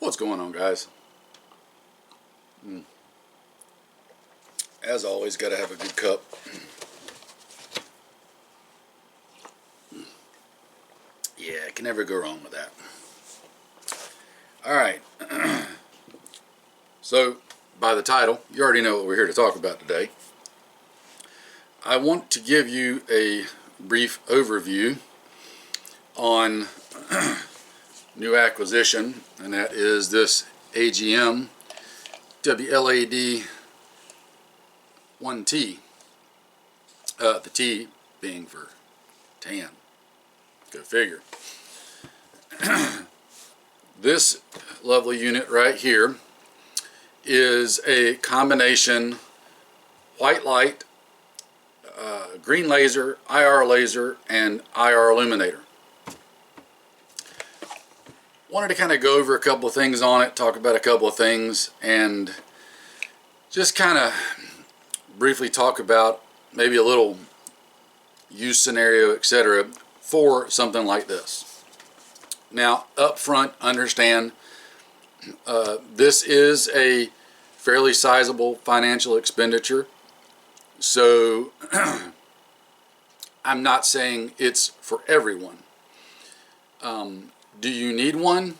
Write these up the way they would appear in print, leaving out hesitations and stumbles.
What's going on, guys? As always, gotta have a good cup. Yeah, can never go wrong with that. Alright, so by the title, you already know what we're here to talk about today. I want to give you a brief overview on new acquisition, and that is this AGM WLAD 1T. The T being for tan. Go figure. This lovely unit right here is a combination white light, green laser, IR laser, and IR illuminator. Wanted to kind of go over a couple of things on it, talk about a couple of things, and just kind of briefly talk about maybe a little use scenario, etc., for something like this. Now, up front, understand this is a fairly sizable financial expenditure, so I'm not saying it's for everyone. Do you need one?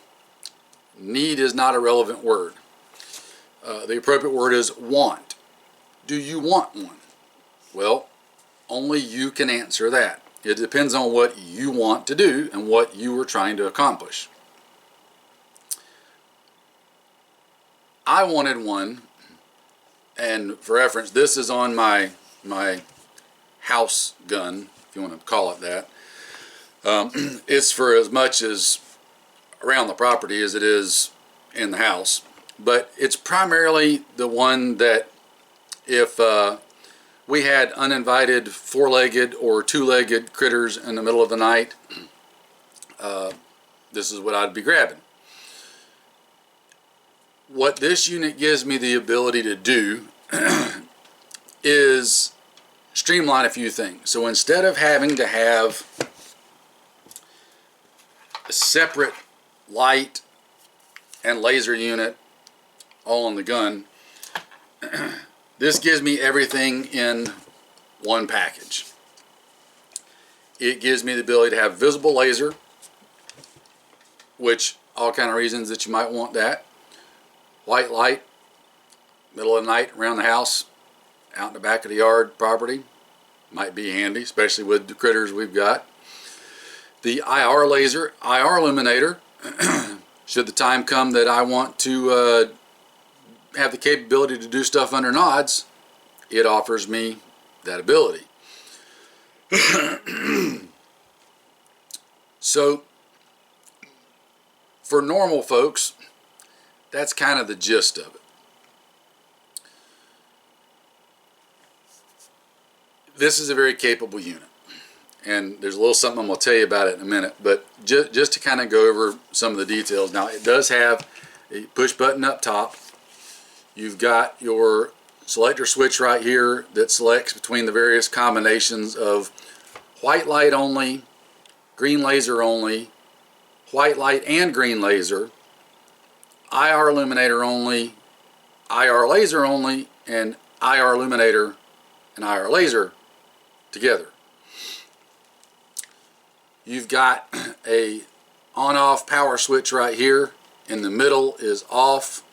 Need is not a relevant word. The appropriate word is want. Do you want one? Well, only you can answer that. It depends on what you want to do and what you are trying to accomplish. I wanted one, and for reference, this is on my house gun, if you want to call it that. It's for as much as around the property as it is in the house, but it's primarily the one that if we had uninvited four-legged or two-legged critters in the middle of the night, this is what I'd be grabbing. What this unit gives me the ability to do is streamline a few things. So instead of having to have a separate light and laser unit all on the gun, this gives me everything in one package. It gives me the ability to have visible laser, which all kind of reasons that you might want that. White light, middle of the night around the house, out in the back of the yard property, might be handy, especially with the critters we've got. The IR laser, IR illuminator, should the time come that I want to have the capability to do stuff under nods, it offers me that ability. So, for normal folks, that's kind of the gist of it. This is a very capable unit, and there's a little something I'm going to tell you about it in a minute, but just to kind of go over some of the details. Now, it does have a push button up top. You've got your selector switch right here that selects between the various combinations of white light only, green laser only, white light and green laser, IR illuminator only, IR laser only, and IR illuminator and IR laser together. You've got a on-off power switch right here. In the middle is off.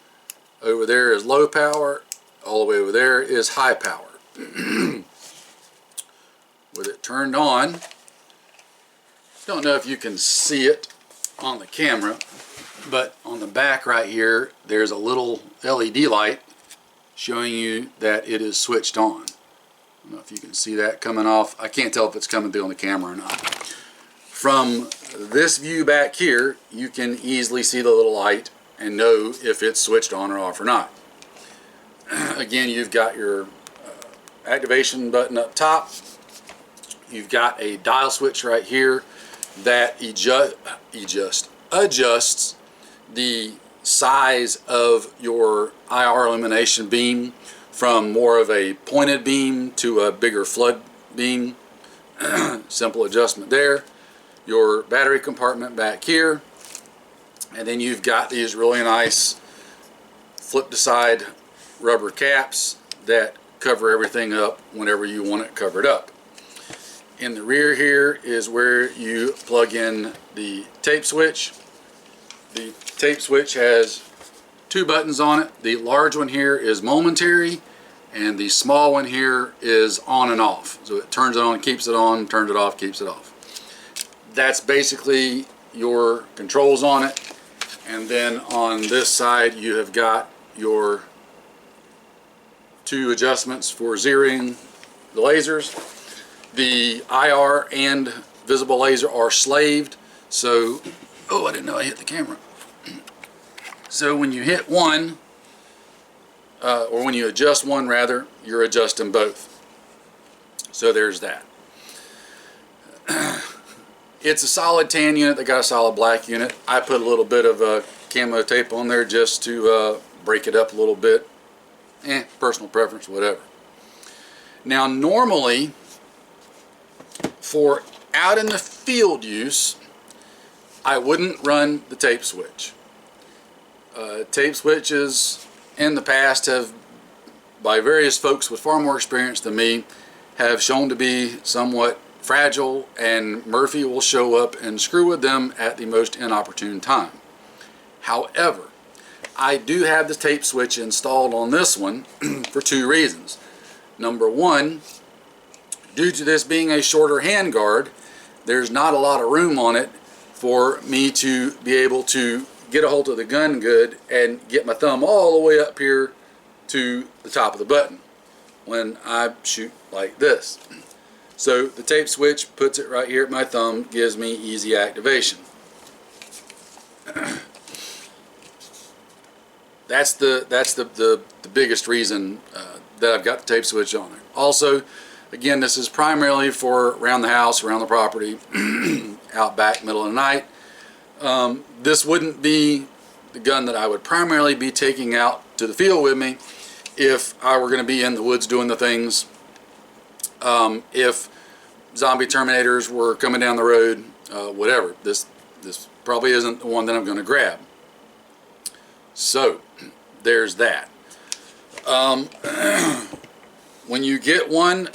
Over there is low power. All the way over there is high power. With it turned on, don't know if you can see it on the camera, but on the back right here there's a little LED light showing you that it is switched on. I don't know if you can see that coming off. I can't tell if it's coming through on the camera or not. From this view back here, you can easily see the little light and know if it's switched on or off or not. Again, you've got your activation button up top. You've got a dial switch right here that adjusts the size of your IR illumination beam from more of a pointed beam to a bigger flood beam. Simple adjustment there. Your battery compartment back here. And then you've got these really nice flip to side rubber caps that cover everything up whenever you want it covered up. In the rear here is where you plug in the tape switch. The tape switch has two buttons on it. The large one here is momentary, and the small one here is on and off. So it turns it on, keeps it on, turns it off, keeps it off. That's basically your controls on it. And then on this side you have got your two adjustments for zeroing the lasers. The IR and visible laser are slaved, so, oh, I didn't know I hit the camera. So when you hit one, or when you adjust one rather, you're adjusting both. So there's that. It's a solid tan unit. They got a solid black unit. I put a little bit of camo tape on there just to break it up a little bit. Personal preference, whatever. Now normally, for out in the field use, I wouldn't run the tape switch. Tape switches in the past have, by various folks with far more experience than me, have shown to be somewhat fragile, and Murphy will show up and screw with them at the most inopportune time. However, I do have the tape switch installed on this one for two reasons. Number one, due to this being a shorter handguard, there's not a lot of room on it for me to be able to get a hold of the gun good and get my thumb all the way up here to the top of the button when I shoot like this. So the tape switch puts it right here at my thumb, gives me easy activation. That's the biggest reason that I've got the tape switch on there. Also, again, this is primarily for around the house, around the property, out back, middle of the night. This wouldn't be the gun that I would primarily be taking out to the field with me if I were going to be in the woods doing the things. If zombie terminators were coming down the road, whatever. This probably isn't the one that I'm going to grab. So there's that. When you get one,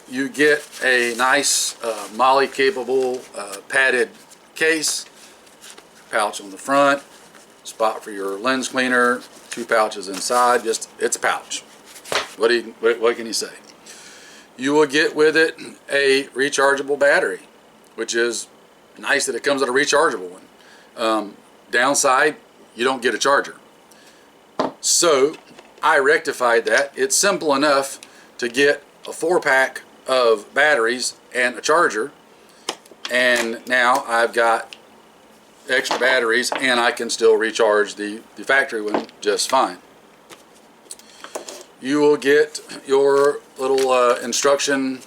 you get a nice MOLLE capable padded case, pouch on the front, spot for your lens cleaner, two pouches inside. Just, it's a pouch. What can you say? You will get with it a rechargeable battery, which is nice that it comes with a rechargeable one. Downside, you don't get a charger. So I rectified that. It's simple enough to get a 4-pack of batteries and a charger, and now I've got extra batteries and I can still recharge the factory one just fine. You will get your little instruction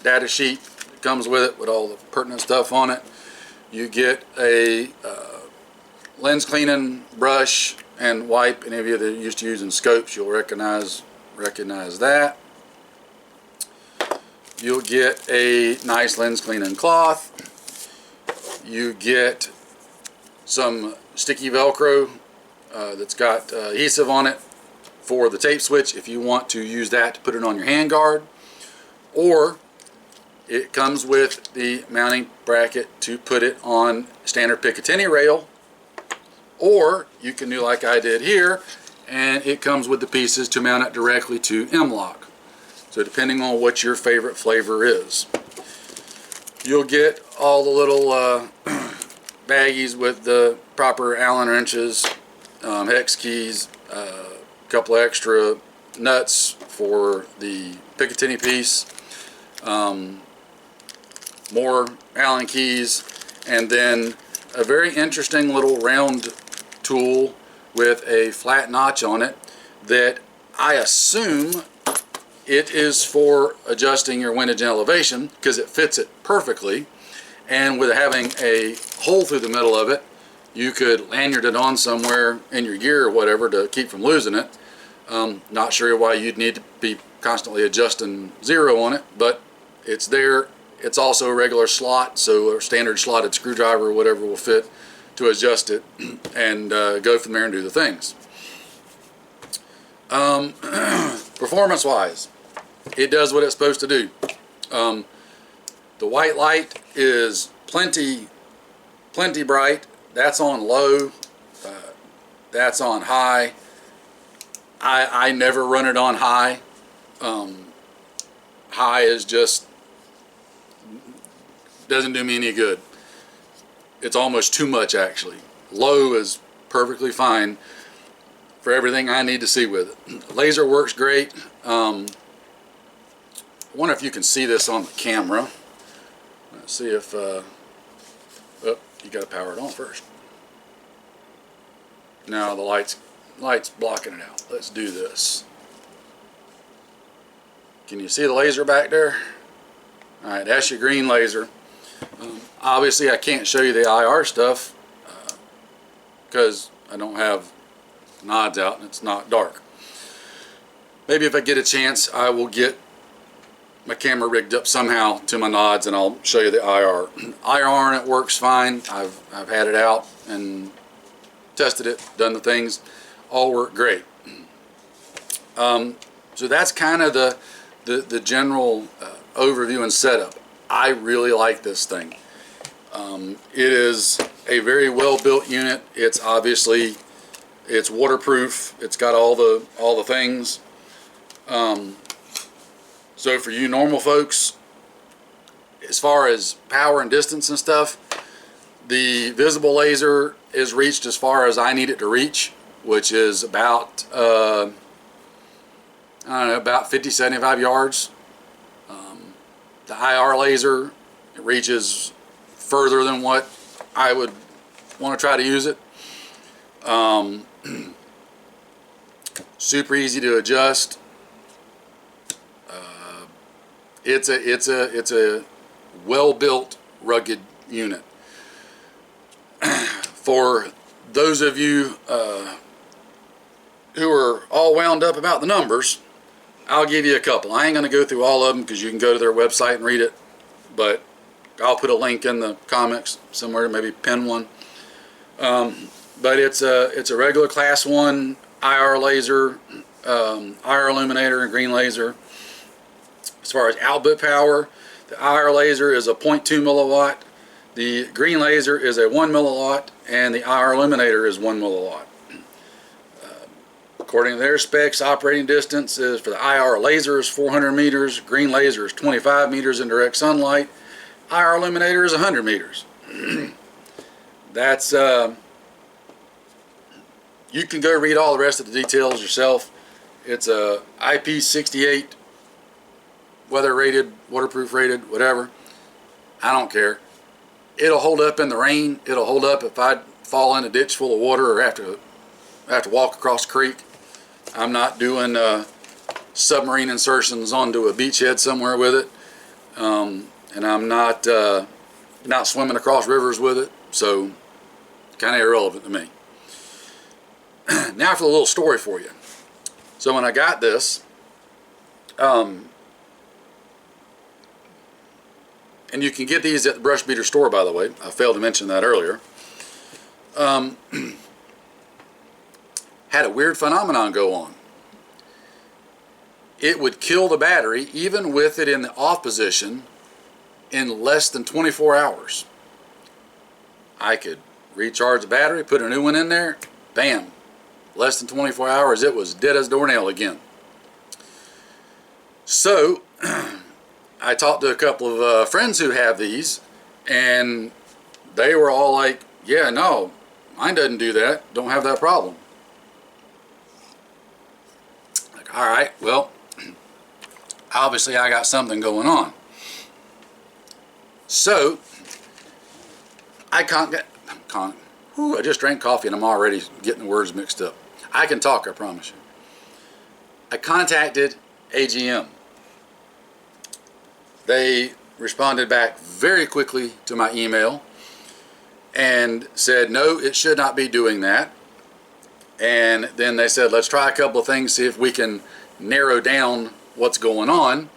data sheet that comes with it with all the pertinent stuff on it. You get a lens cleaning brush and wipe. Any of you that are used to using scopes, you'll recognize that. You'll get a nice lens cleaning cloth. You get some sticky Velcro that's got adhesive on it for the tape switch if you want to use that to put it on your handguard, or it comes with the mounting bracket to put it on standard Picatinny rail, or you can do like I did here, and it comes with the pieces to mount it directly to M-LOK. So depending on what your favorite flavor is. You'll get all the little baggies with the proper Allen wrenches, hex keys, a couple extra nuts for the Picatinny piece, more Allen keys, and then a very interesting little round tool with a flat notch on it that I assume it is for adjusting your windage and elevation, because it fits it perfectly, and with having a hole through the middle of it, you could lanyard it on somewhere in your gear or whatever to keep from losing it. Not sure why you'd need to be constantly adjusting zero on it, but it's there. It's also a regular slot, so a standard slotted screwdriver or whatever will fit to adjust it and go from there and do the things. Performance wise, it does what it's supposed to do. The white light is plenty bright. That's on low, that's on high. I never run it on high. High is just doesn't do me any good. It's almost too much, actually. Low is perfectly fine for everything I need to see with it. Laser works great. I wonder if you can see this on the camera. Let's see if oh, you got to power it on first. No, the light's blocking it out. Let's do this. Can you see the laser back there? Alright, that's your green laser. Obviously I can't show you the IR stuff because I don't have nods out and it's not dark. Maybe if I get a chance I will get my camera rigged up somehow to my nods and I'll show you the IR. IR on it works fine. I've had it out and tested it, done the things, all work great. So that's kind of the general overview and setup. I really like this thing. It is a very well built unit. It's obviously waterproof. It's got all the things. So for you normal folks, as far as power and distance and stuff, the visible laser is reached as far as I need it to reach, which is about I don't know, about 50-75 yards. The IR laser, it reaches further than what I would want to try to use it. Super easy to adjust. It's a well-built, rugged unit. For those of you who are all wound up about the numbers, I'll give you a couple. I ain't going to go through all of them because you can go to their website and read it, but I'll put a link in the comics somewhere, maybe pin one. But it's a regular class 1 IR laser, IR illuminator, and green laser. As far as output power, the IR laser is a 0.2 milliwatt, the green laser is a 1 milliwatt, and the IR illuminator is 1 milliwatt. According to their specs, operating distance is for the IR laser is 400 meters, green laser is 25 meters in direct sunlight, IR illuminator is 100 meters. That's you can go read all the rest of the details yourself. It's a IP68 weather rated, waterproof rated, whatever. I don't care. It'll hold up in the rain. It'll hold up if I fall in a ditch full of water or have to walk across a creek. I'm not doing submarine insertions onto a beachhead somewhere with it, and I'm not swimming across rivers with it, so kind of irrelevant to me. Now for the little story for you. So when I got this, and you can get these at the brush beater store, by the way. I failed to mention that earlier. Had a weird phenomenon go on. It would kill the battery, even with it in the off position, in less than 24 hours. I could recharge the battery, put a new one in there, bam. Less than 24 hours, it was dead as a doornail again. So, I talked to a couple of friends who have these, and they were all like, yeah, no, mine doesn't do that, don't have that problem. Like, all right, well, obviously I got something going on. So, I just drank coffee and I'm already getting the words mixed up. I can talk, I promise you. I contacted AGM. They responded back very quickly to my email and said, no, it should not be doing that. And then they said, let's try a couple of things, see if we can narrow down what's going on,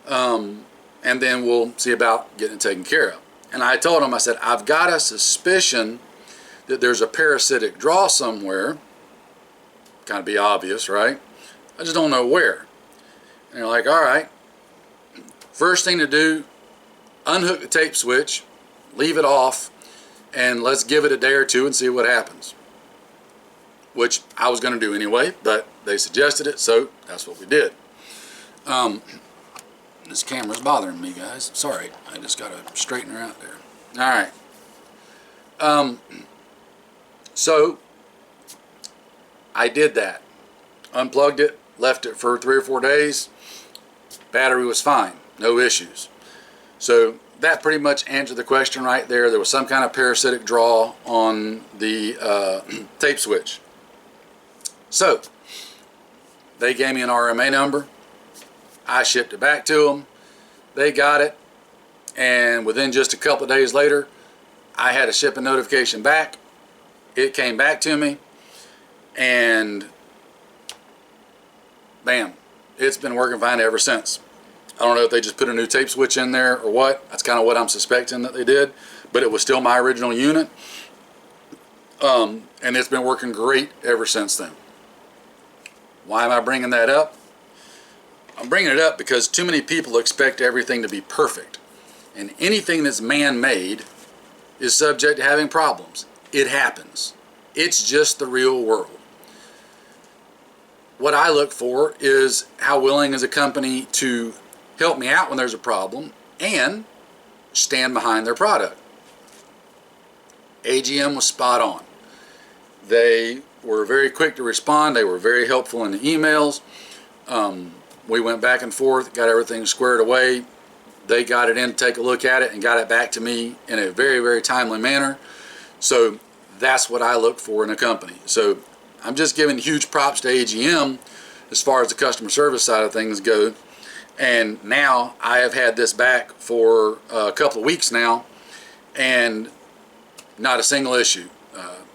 and then we'll see about getting it taken care of. And I told them, I said, I've got a suspicion that there's a parasitic draw somewhere. Kind of be obvious, right? I just don't know where. And you're like, all right, first thing to do, unhook the tape switch, leave it off, and let's give it a day or two and see what happens. Which I was going to do anyway, but they suggested it, so that's what we did. This camera's bothering me, guys. Sorry, I just got to straighten her out there. All right. So I did that. Unplugged it, left it for 3 or 4 days. Battery was fine, no issues. So that pretty much answered the question right there. There was some kind of parasitic draw on the tape switch. So they gave me an RMA number. I shipped it back to them. They got it, and within just a couple of days later, I had a shipping notification back. It came back to me, and bam, it's been working fine ever since. I don't know if they just put a new tape switch in there or what. That's kind of what I'm suspecting that they did, but it was still my original unit, and it's been working great ever since then. Why am I bringing that up? I'm bringing it up because too many people expect everything to be perfect, and anything that's man-made is subject to having problems. It happens. It's just the real world. What I look for is how willing is a company to help me out when there's a problem and stand behind their product. AGM was spot on. They were very quick to respond. They were very helpful in the emails. We went back and forth, got everything squared away. They got it in to take a look at it and got it back to me in a very, very timely manner. So that's what I look for in a company. So I'm just giving huge props to AGM as far as the customer service side of things go. And now I have had this back for a couple of weeks now, and not a single issue.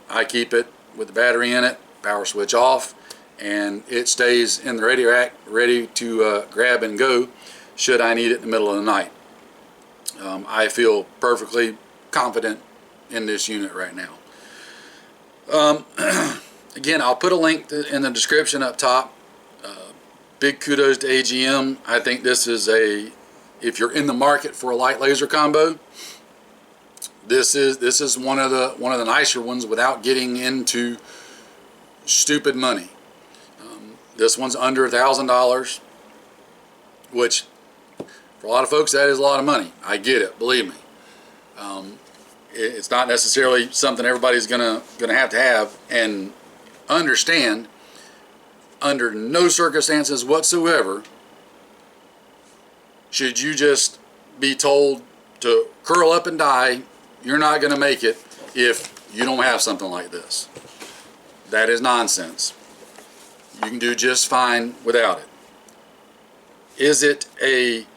I keep it with the battery in it, power switch off, and it stays in the radio rack ready to grab and go should I need it in the middle of the night. I feel perfectly confident in this unit right now. Again, I'll put a link in the description up top. Big kudos to AGM. I think this is if you're in the market for a light laser combo, this is one of the nicer ones without getting into stupid money. This one's under $1,000, which for a lot of folks that is a lot of money. I get it, believe me. It's not necessarily something everybody's gonna have, and understand, under no circumstances whatsoever should you just be told to curl up and die. You're not going to make it if you don't have something like this. That is nonsense. You can do just fine without it. Is it a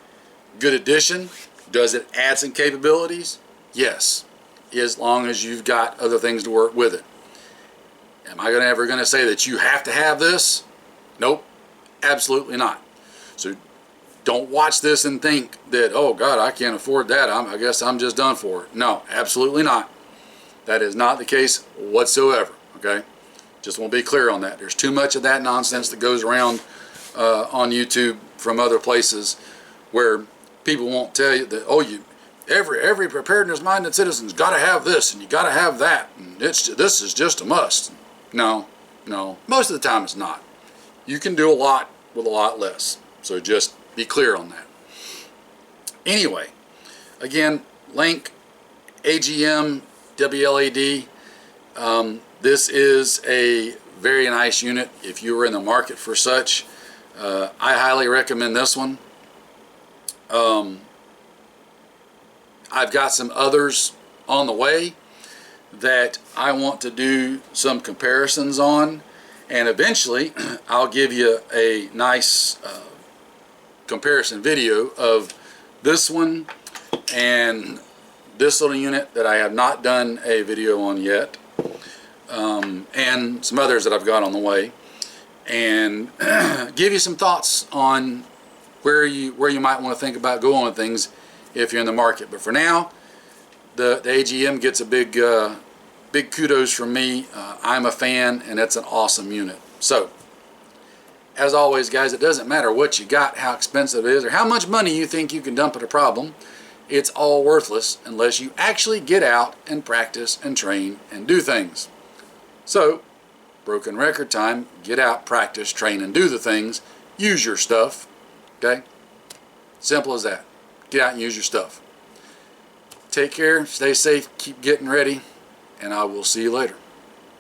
good addition? Does it add some capabilities? Yes, as long as you've got other things to work with it. Am I ever going to say that you have to have this? Nope, absolutely not. So don't watch this and think that, oh God, I can't afford that. I guess I'm just done for it. No, absolutely not. That is not the case whatsoever, okay? Just want to be clear on that. There's too much of that nonsense that goes around on YouTube from other places where people won't tell you that, oh, every preparedness-minded citizen's got to have this and you got to have that, and this is just a must. No, most of the time it's not. You can do a lot with a lot less. So just be clear on that. Anyway, again, link AGM WLAD. This is a very nice unit if you were in the market for such. I highly recommend this one. I've got some others on the way that I want to do some comparisons on, and eventually I'll give you a nice comparison video of this one and this little unit that I have not done a video on yet, and some others that I've got on the way, and give you some thoughts on where you might want to think about going with things if you're in the market. But for now, the AGM gets a big big kudos from me. I'm a fan, and it's an awesome unit. So, as always, guys, it doesn't matter what you got, how expensive it is, or how much money you think you can dump at a problem. It's all worthless unless you actually get out and practice and train and do things. So, broken record time, get out, practice, train, and do the things. Use your stuff. Okay? Simple as that. Get out and use your stuff. Take care, stay safe, keep getting ready, and I will see you later.